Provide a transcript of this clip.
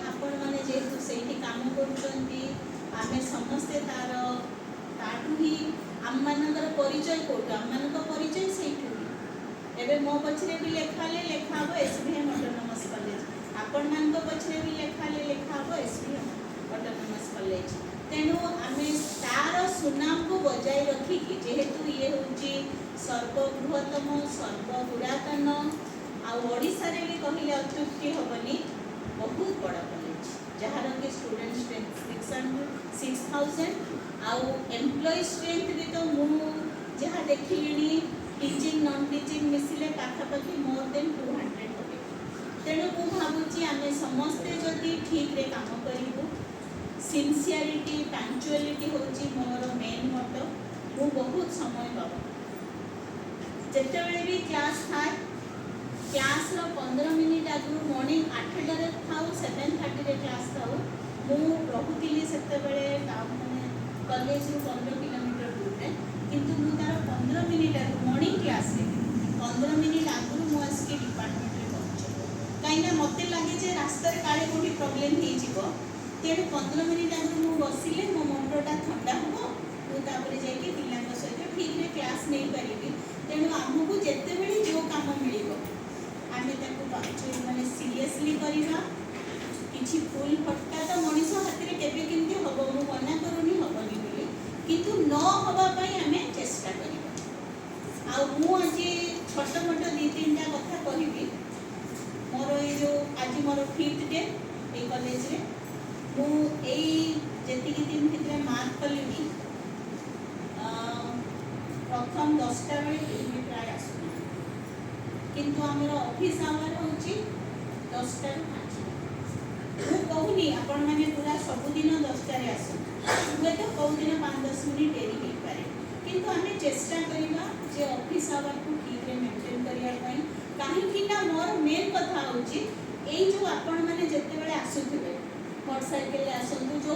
आपण मैंने जेहेतु से काम कर आमे समस्ते तार ताठू ही आम मानकर परिचय कोटू आम मान परिचय से एवं मो पछरे भी लेखा हम एसबीएम ऑटोनोमस कॉलेज आपण मान पछरे भी लेखा हम एसबीएम ऑटोनोमस कॉलेज तेणु आम तार सुनाम को बजाय रखिकी जेहेतु ये हूँ सर्वबृहतम सर्वपुरातन आशार भी कहले अत्युक्ति हेनी बहुत बड़ कॉलेज जार कि स्टूडेंट स्ट्रेंथ 6000 आउ एम्प्लॉय स्ट्रेंथ भी तो मुझे देखिली टीचिंग नॉन टीचिंग मिसिले पाखापाखि मोर देन 200 हो तेणु मु भावुची आम समस्ते जदि ठीक रे काम करूँ सिंसियरिटी पंक्चुअलिटी होची मोर मेन मोटो मु बहुत समय पाब जिते भी क्लास थाए क्लास 15 मिनिट आगु मॉर्निंग 8टार था 7:30 क्लास था मुझे से मैंने कॉलेज 15 किलोमीटर दूर में किंतु मु तार 15 मिनिट आगु मॉर्निंग क्लास 15 मिनिट आगु मुझे डिपार्टमेंट में पहुँचे कहीं मत लगे जे रास्तार काले कौटी प्रोब्लेम हो तेणु 15 मिनिट आगु मुझे बसिले मो मुंडटा ठंडा हम मुझे जाकि पिला सहित ठीक रे क्लास नहीं पारि तेणु आमको जिते बड़े जो कम मिल आम माने सीरियसली करवा किसी फुल फटका तो मनीष हाथ में केवे केमती हम मु मना करूनी हेनी बोली किंतु न हवाई आम चेष्टा करवा आज छोट मोट 2-3टा कथा कहबी मोर ये जो आज मोर 5th डे ये कॉलेज रे मुझे दिन भर मार्क कली प्रथम 10टा बेले प्राय आसुना किंतु आमर ऑफिस आवर हूँ 10टा ରୁ 5 मुझे कहूनी आपण मैंने पूरा सबुदिन 10टार आसना हुए तो कौ दिन 5-10 मिनिट डेरी हो पाए किंतु आम चेष्टा करवा जे ऑफिस आवर को ठीक रे मेंटेन करने कहीं मोर मेन कथा हूँ जो आपण मैंने जिते बड़े आसुवे मोटरसाइकेल आसतु जो